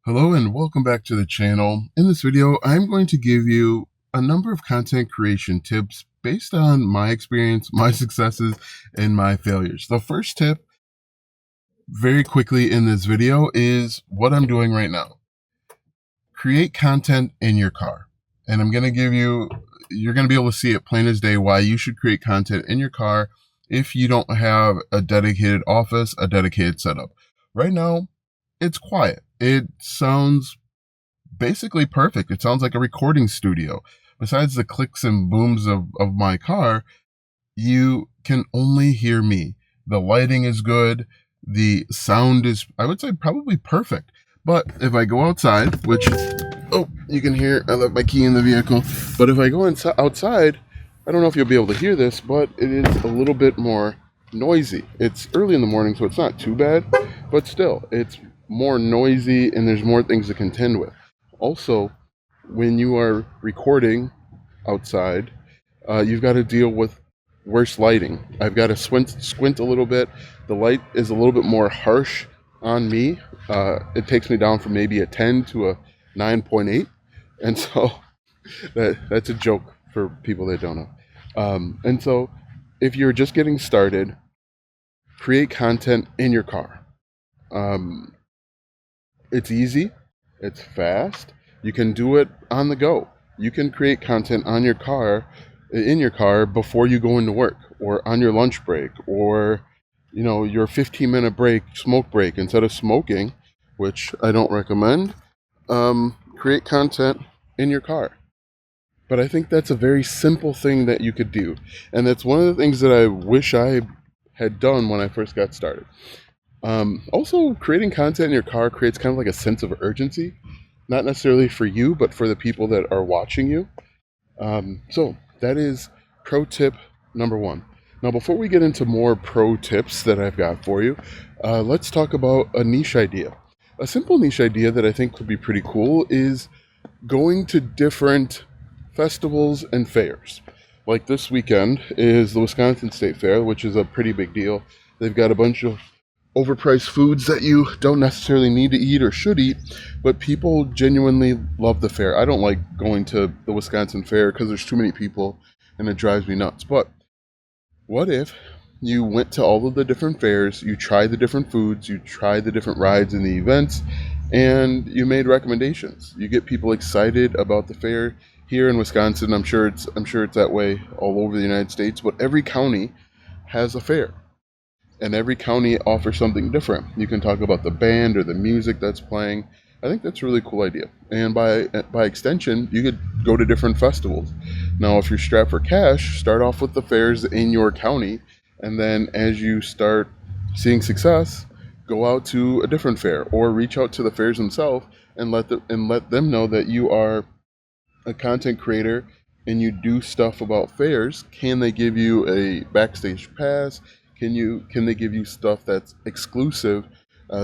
Hello and welcome back to the channel. In this video, I'm going to give you a number of content creation tips based on my experience, my successes, and my failures. The first tip, very quickly in this video, is what I'm doing right now. Create content in your car. And I'm going to give you, you're going to be able to see it plain as day why you should create content in your car if you don't have a dedicated office, a dedicated setup. Right now, it's quiet. It sounds basically perfect. It sounds like a recording studio. Besides the clicks and booms of my car, you can only hear me. The lighting is good. The sound is, I would say, probably perfect. But if I go outside, which, oh, you can hear, I left my key in the vehicle. But if I go outside, I don't know if you'll be able to hear this, but it is a little bit more noisy. It's early in the morning, so it's not too bad. But still, it's more noisy and there's more things to contend with. Also, when you are recording outside, you've got to deal with worse lighting. I've got to squint a little bit. The light is a little bit more harsh on me. It takes me down from maybe a 10 to a 9.8. And so that's a joke for people that don't know. And so if you're just getting started, create content in your car. It's easy. It's fast. You can do it on the go. You can create content in your car before you go into work or on your lunch break or, your 15-minute break, smoke break. Instead of smoking, which I don't recommend, create content in your car. But I think that's a very simple thing that you could do. And that's one of the things that I wish I had done when I first got started. Also, creating content in your car creates kind of like a sense of urgency, not necessarily for you, but for the people that are watching you. So that is pro tip number one. Now, before we get into more pro tips that I've got for you, let's talk about a niche idea. A simple niche idea that I think would be pretty cool is going to different festivals and fairs. Like this weekend is the Wisconsin State Fair, which is a pretty big deal. They've got a bunch of overpriced foods that you don't necessarily need to eat or should eat, but people genuinely love the fair. I don't like going to the Wisconsin Fair because there's too many people and it drives me nuts. But what if you went to all of the different fairs, you tried the different foods, you tried the different rides and the events, and you made recommendations? You get people excited about the fair. Here in Wisconsin, I'm sure it's that way all over the United States, but every county has a fair. And every county offers something different. You can talk about the band or the music that's playing. I think that's a really cool idea. And by extension, you could go to different festivals. Now, if you're strapped for cash, start off with the fairs in your county, and then as you start seeing success, go out to a different fair or reach out to the fairs themselves and let them know that you are a content creator and you do stuff about fairs. Can they give you a backstage pass? Can they give you stuff that's exclusive?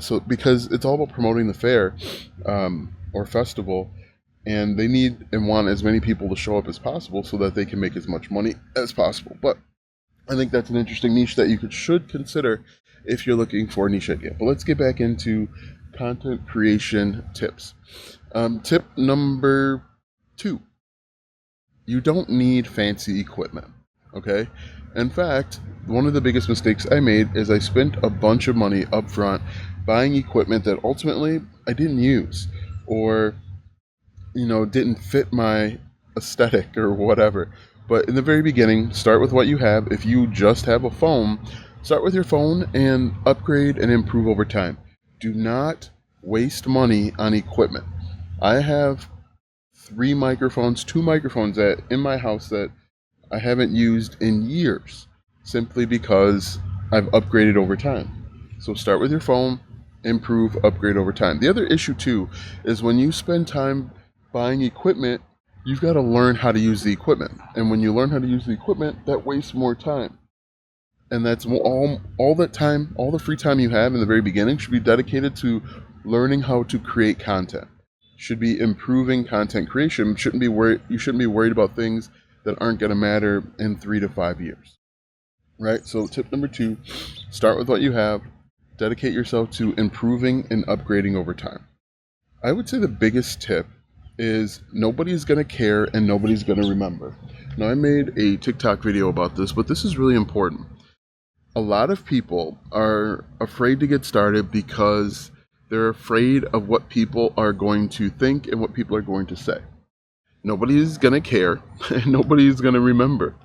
So because it's all about promoting the fair or festival, and they need and want as many people to show up as possible so that they can make as much money as possible. But I think that's an interesting niche that you should consider if you're looking for a niche idea. But let's get back into content creation tips. Tip number 2. You don't need fancy equipment, okay? In fact, one of the biggest mistakes I made is I spent a bunch of money up front buying equipment that ultimately I didn't use or, didn't fit my aesthetic or whatever. But in the very beginning, start with what you have. If you just have a phone, start with your phone and upgrade and improve over time. Do not waste money on equipment. I have 2 microphones in my house that I haven't used in years simply because I've upgraded over time. So start with your phone, improve, upgrade over time. The other issue too is when you spend time buying equipment, you've got to learn how to use the equipment. And when you learn how to use the equipment, that wastes more time. And that's all that time, all the free time you have in the very beginning should be dedicated to learning how to create content. Should be improving content creation. You shouldn't be worried about things that aren't going to matter in 3 to 5 years, right? So tip number 2, start with what you have, dedicate yourself to improving and upgrading over time. I would say the biggest tip is nobody's going to care and nobody's going to remember. Now, I made a TikTok video about this, but this is really important. A lot of people are afraid to get started because they're afraid of what people are going to think and what people are going to say. Nobody's going to care and nobody's going to remember.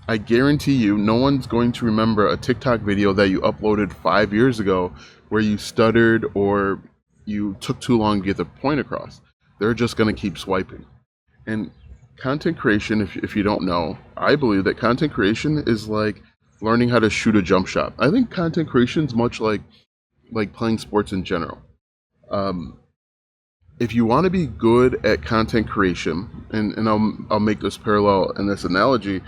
I guarantee you, no one's going to remember a TikTok video that you uploaded 5 years ago where you stuttered or you took too long to get the point across. They're just going to keep swiping. And content creation, if you don't know, I believe that content creation is like learning how to shoot a jump shot. I think content creation is much like playing sports in general. If you want to be good at content creation, and I'll make this parallel and this analogy,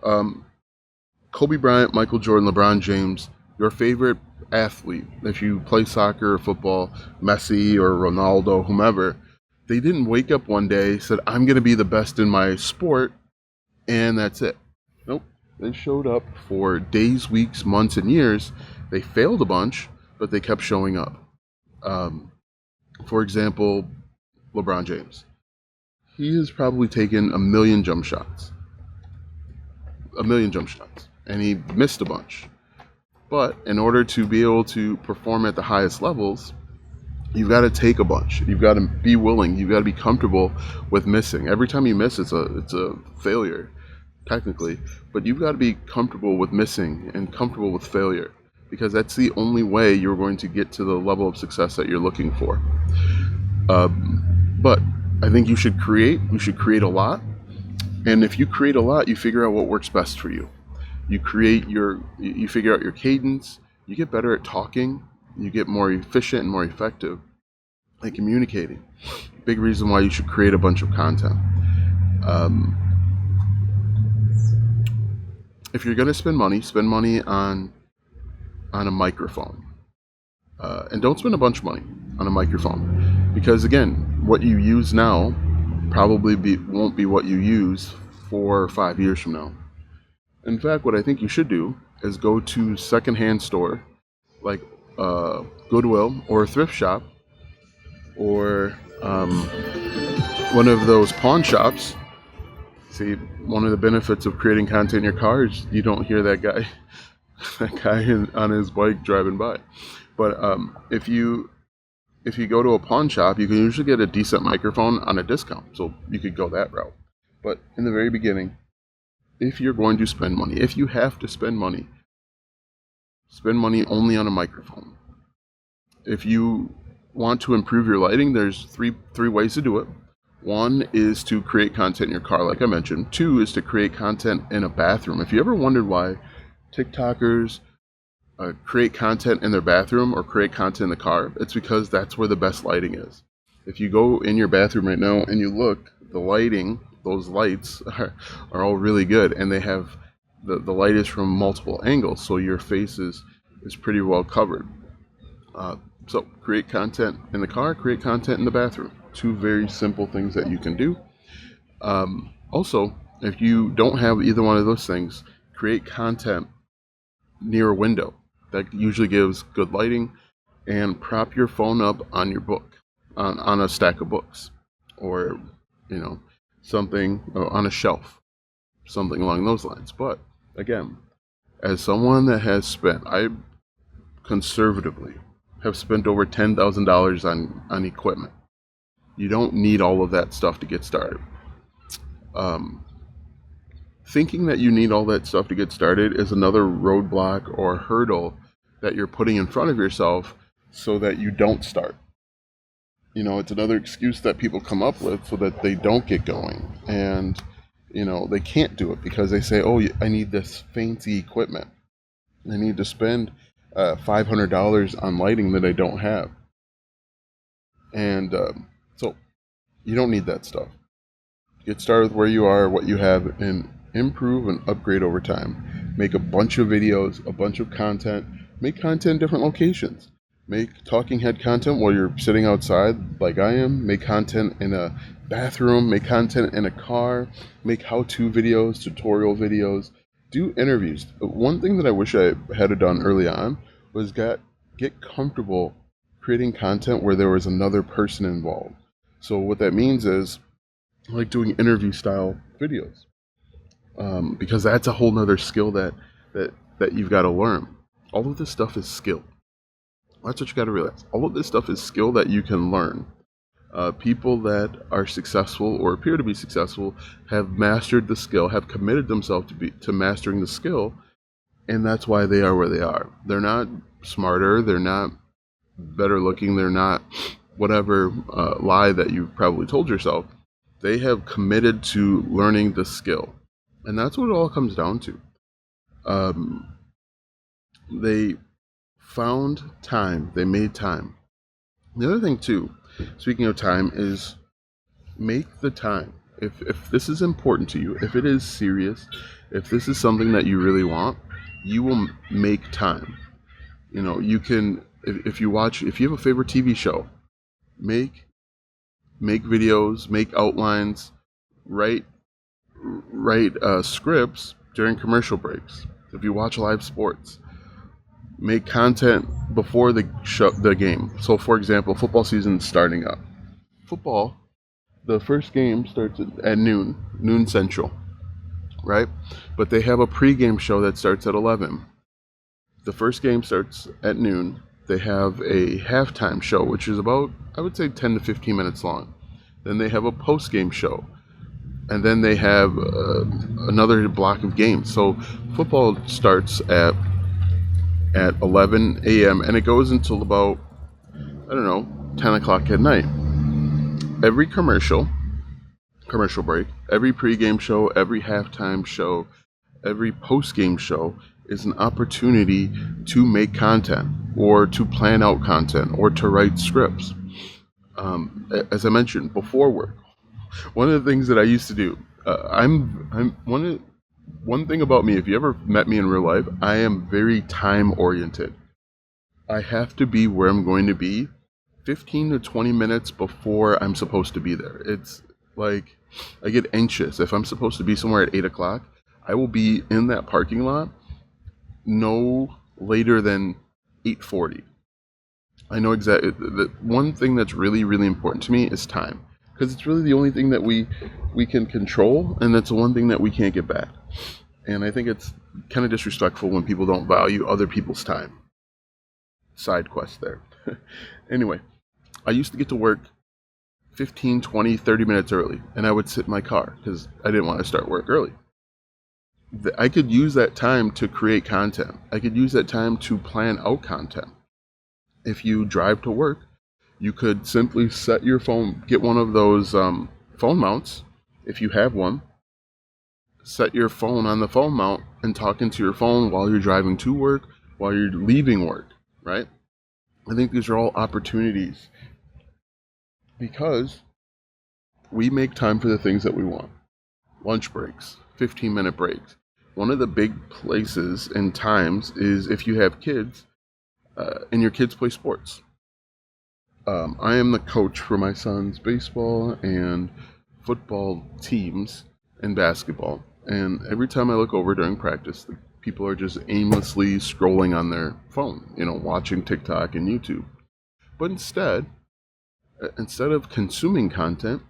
Kobe Bryant, Michael Jordan, LeBron James, your favorite athlete, if you play soccer or football, Messi or Ronaldo, whomever, they didn't wake up one day, said, I'm going to be the best in my sport, and that's it. Nope. They showed up for days, weeks, months, and years. They failed a bunch, but they kept showing up. For example, LeBron James. He has probably taken 1,000,000 jump shots. 1,000,000 jump shots. And he missed a bunch. But in order to be able to perform at the highest levels, you've got to take a bunch. You've got to be willing. You've got to be comfortable with missing. Every time you miss, it's a failure, technically. But you've got to be comfortable with missing and comfortable with failure, because that's the only way you're going to get to the level of success that you're looking for. But I think you should create. You should create a lot. And if you create a lot, you figure out what works best for you. You figure out your cadence. You get better at talking. You get more efficient and more effective at communicating. Big reason why you should create a bunch of content. If you're going to spend money on a microphone. And don't spend a bunch of money on a microphone. Because again, what you use now probably won't be what you use 4 or 5 years from now. In fact, what I think you should do is go to secondhand store like Goodwill or a thrift shop or one of those pawn shops. See, one of the benefits of creating content in your car is you don't hear that guy on his bike driving by. But if you go to a pawn shop, you can usually get a decent microphone on a discount. So you could go that route. But in the very beginning, if you're going to spend money, if you have to spend money only on a microphone. If you want to improve your lighting, there's three ways to do it. One is to create content in your car, like I mentioned. 2 is to create content in a bathroom. If you ever wondered why TikTokers create content in their bathroom or create content in the car, it's because that's where the best lighting is. If you go in your bathroom right now and you look, the lighting, those lights are all really good, and they have the light is from multiple angles, so your face is pretty well covered. So create content in the car, create content in the bathroom. 2 very simple things that you can do. Also, if you don't have either one of those things, create content near a window. That usually gives good lighting. And prop your phone up on your book, on a stack of books, or something on a shelf, something along those lines. But again, as someone that has spent, I conservatively have spent over $10,000 on equipment. You don't need all of that stuff to get started. Thinking that you need all that stuff to get started is another roadblock or hurdle that you're putting in front of yourself so that you don't start. It's another excuse that people come up with so that they don't get going. And, they can't do it because they say, oh, I need this fancy equipment. I need to spend $500 on lighting that I don't have. And so you don't need that stuff. Get started with where you are, what you have, and improve and upgrade over time. Make a bunch of videos, a bunch of content. Make content in different locations. Make talking head content while you're sitting outside like I am. Make content in a bathroom. Make content in a car. Make how-to videos, tutorial videos. Do interviews. One thing that I wish I had done early on was get comfortable creating content where there was another person involved. So what that means is like doing interview style videos, because that's a whole nother skill that you've got to learn. All of this stuff is skill. That's what you got to realize. All of this stuff is skill that you can learn. People that are successful or appear to be successful have mastered the skill, have committed themselves to mastering the skill, and that's why they are where they are. They're not smarter, they're not better looking, they're not whatever lie that you probably told yourself. They have committed to learning the skill, and that's what it all comes down to. They found time, they made time. The other thing too, speaking of time, is make the time. If this is important to you, if it is serious, if this is something that you really want, you will make time. You know, you can, if you have a favorite TV show, make videos, make outlines, write scripts during commercial breaks. If you watch live sports, make content before the game. So, for example, football season starting up. Football, the first game starts at noon Central, right? But they have a pregame show that starts at 11. The first game starts at noon. They have a halftime show, which is about, I would say, 10 to 15 minutes long. Then they have a post-game show. And then they have another block of games. So football starts at 11 a.m. and it goes until about, 10 o'clock at night. Every commercial break, every pregame show, every halftime show, every postgame show is an opportunity to make content or to plan out content or to write scripts. As I mentioned, before work, one of the things that I used to do, one thing about me, if you ever met me in real life, I am very time oriented. I have to be where I'm going to be 15 to 20 minutes before I'm supposed to be there. It's like, I get anxious. If I'm supposed to be somewhere at 8 o'clock, I will be in that parking lot no later than 8:40. I know exactly. The one thing that's really, really important to me is time, because it's really the only thing that we can control, and that's the one thing that we can't get back. And I think it's kind of disrespectful when people don't value other people's time. Side quest there. Anyway, I used to get to work 15, 20, 30 minutes early, and I would sit in my car because I didn't want to start work early. I could use that time to create content. I could use that time to plan out content. If you drive to work, you could simply set your phone, get one of those phone mounts, if you have one, set your phone on the phone mount and talk into your phone while you're driving to work, while you're leaving work, right? I think these are all opportunities because we make time for the things that we want. Lunch breaks, 15-minute breaks. One of the big places and times is if you have kids and your kids play sports. I am the coach for my son's baseball and football teams and basketball. And every time I look over during practice, the people are just aimlessly scrolling on their phone, watching TikTok and YouTube. But instead of consuming content,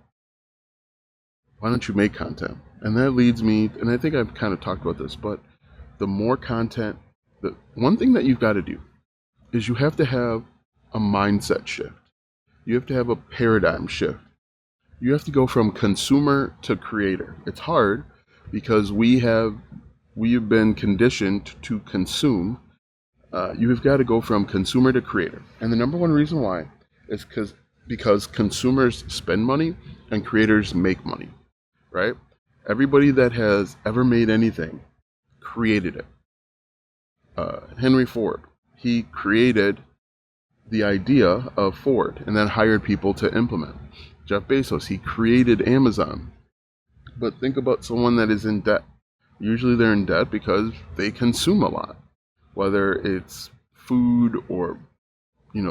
why don't you make content? And that leads me, and I think I've kind of talked about this, but the more content, the one thing that you've got to do is you have to have a mindset shift. You have to have a paradigm shift. You have to go from consumer to creator. It's hard because we have been conditioned to consume. You've got to go from consumer to creator. And the number one reason why is because consumers spend money and creators make money, right? Everybody that has ever made anything created it. Henry Ford, he created the idea of Ford and then hired people to implement. Jeff Bezos, he created Amazon. But think about someone that is in debt. Usually they're in debt because they consume a lot, whether it's food or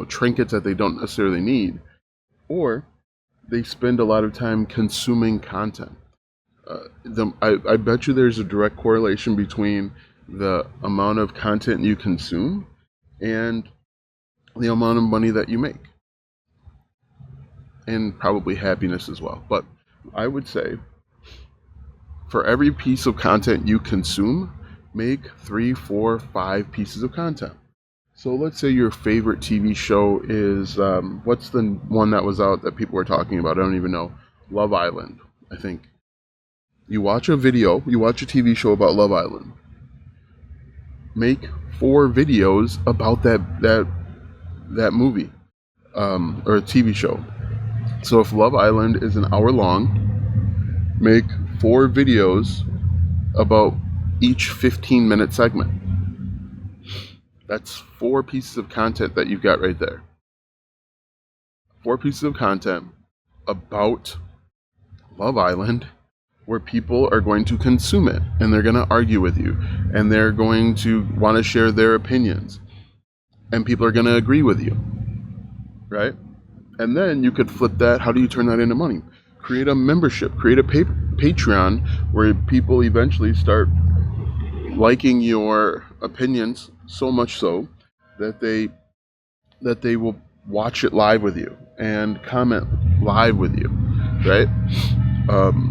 trinkets that they don't necessarily need, or they spend a lot of time consuming content. I bet you there's a direct correlation between the amount of content you consume and the amount of money that you make, and probably happiness as well. But I would say for every piece of content you consume, make 3, 4, 5 pieces of content. So let's say your favorite TV show is, what's the one that was out that people were talking about? I don't even know. Love Island, I think. You watch a TV show about Love Island. Make 4 videos about that movie, or a TV show. So if Love Island is an hour long, make 4 videos about each 15-minute segment. That's 4 pieces of content that you've got right there. 4 pieces of content about Love Island where people are going to consume it, and they're going to argue with you, and they're going to want to share their opinions, and people are going to agree with you, right? And then you could flip that. How do you turn that into money? Create a membership, create a Patreon where people eventually start liking your opinions so much so that they will watch it live with you and comment live with you, right?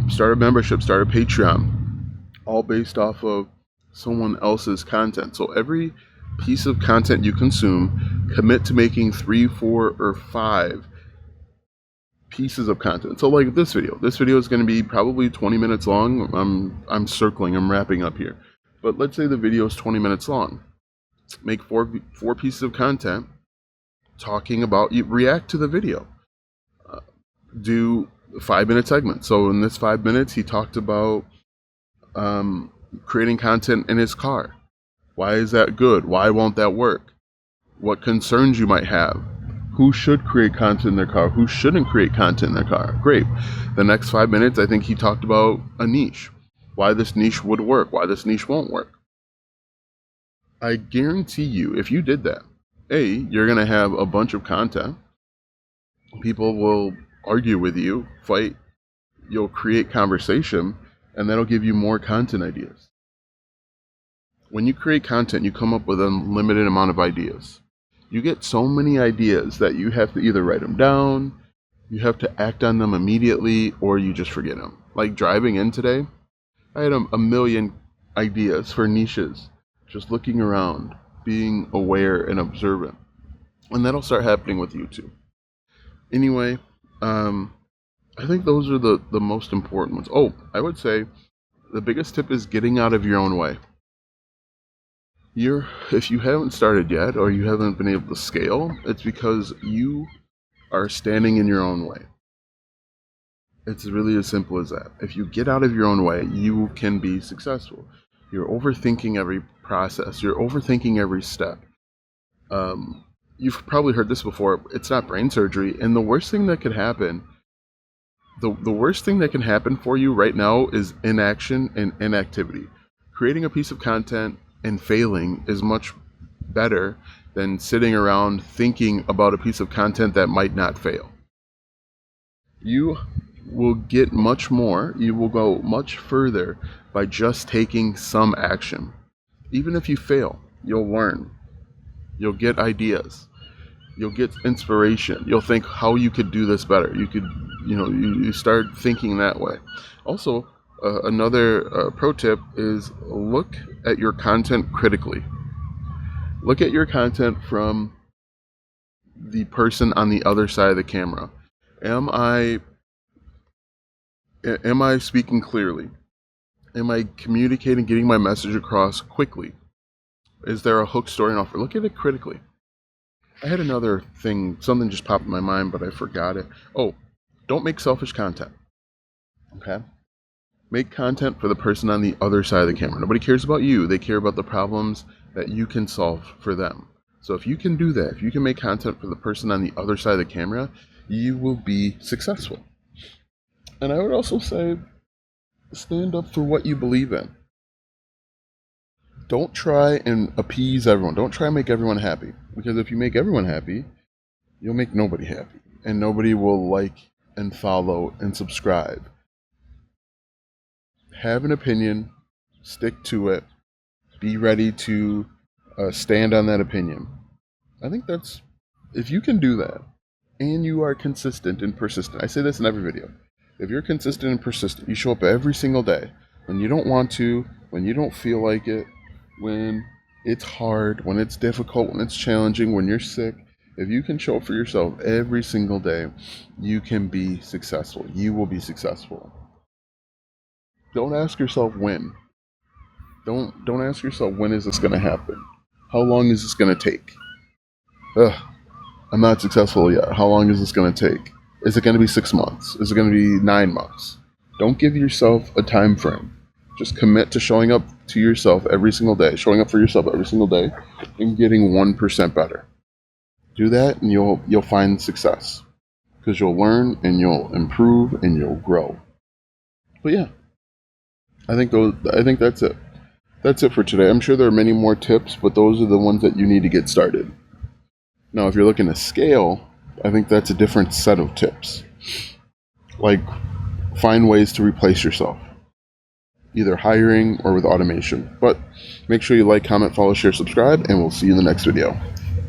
Start a membership, start a Patreon, all based off of someone else's content. So every piece of content you consume, commit to making 3, 4, or 5 pieces of content. So like this video is going to be probably 20 minutes long. I'm wrapping up here. But let's say the video is 20 minutes long. Make 4 pieces of content talking about, you react to the video. Do 5-minute segment. So in this 5 minutes, he talked about creating content in his car. Why is that good? Why won't that work? What concerns you might have? Who should create content in their car? Who shouldn't create content in their car? Great. The next 5 minutes, I think he talked about a niche. Why this niche would work, why this niche won't work. I guarantee you, if you did that, you're going to have a bunch of content. People will argue with you, fight, you'll create conversation, and that'll give you more content ideas. When you create content, you come up with an unlimited amount of ideas. You get so many ideas that you have to either write them down, you have to act on them immediately, or you just forget them. Like driving in today, I had a million ideas for niches, just looking around, being aware and observant. And that'll start happening with you too. Anyway, I think those are the most important ones. Oh, I would say the biggest tip is getting out of your own way. If you haven't started yet, or you haven't been able to scale, it's because you are standing in your own way. It's really as simple as that. If you get out of your own way, you can be successful. You're overthinking every process. You're overthinking every step. You've probably heard this before. It's not brain surgery. And the worst thing that could happen, the worst thing that can happen for you right now is inaction and inactivity. Creating a piece of content and failing is much better than sitting around thinking about a piece of content that might not fail. You will get much more, you will go much further by just taking some action. Even if you fail, you'll learn. You'll get ideas. You'll get inspiration. You'll think how you could do this better. You start thinking that way. Also, another pro tip is look at your content critically. Look at your content from the person on the other side of the camera. Am I speaking clearly? Am I communicating, getting my message across quickly? Is there a hook story and offer? Look at it critically. I had another thing, something just popped in my mind, but I forgot it. Oh, don't make selfish content. Okay? Make content for the person on the other side of the camera. Nobody cares about you. They care about the problems that you can solve for them. So if you can do that, if you can make content for the person on the other side of the camera, you will be successful. And I would also say, stand up for what you believe in. Don't try and appease everyone. Don't try and make everyone happy. Because if you make everyone happy, you'll make nobody happy. And nobody will like and follow and subscribe. Have an opinion, stick to it, be ready to stand on that opinion. I think that's If you can do that and you are consistent and persistent, I say this in every video. If you're consistent and persistent, you show up every single day when you don't want to, when you don't feel like it, when it's hard, when it's difficult, when it's challenging, when you're sick. If you can show up for yourself every single day, you can be successful. You will be successful. Don't ask yourself when. Don't ask yourself, when is this going to happen? How long is this going to take? Ugh, I'm not successful yet. How long is this going to take? Is it going to be 6 months? Is it going to be 9 months? Don't give yourself a time frame. Just commit to showing up to yourself every single day, showing up for yourself every single day, and getting 1% better. Do that, and you'll find success, because you'll learn and you'll improve and you'll grow. But yeah, I think that's it. That's it for today. I'm sure there are many more tips, but those are the ones that you need to get started. Now, if you're looking to scale, I think that's a different set of tips. Like, find ways to replace yourself, either hiring or with automation. But make sure you like, comment, follow, share, subscribe, and we'll see you in the next video.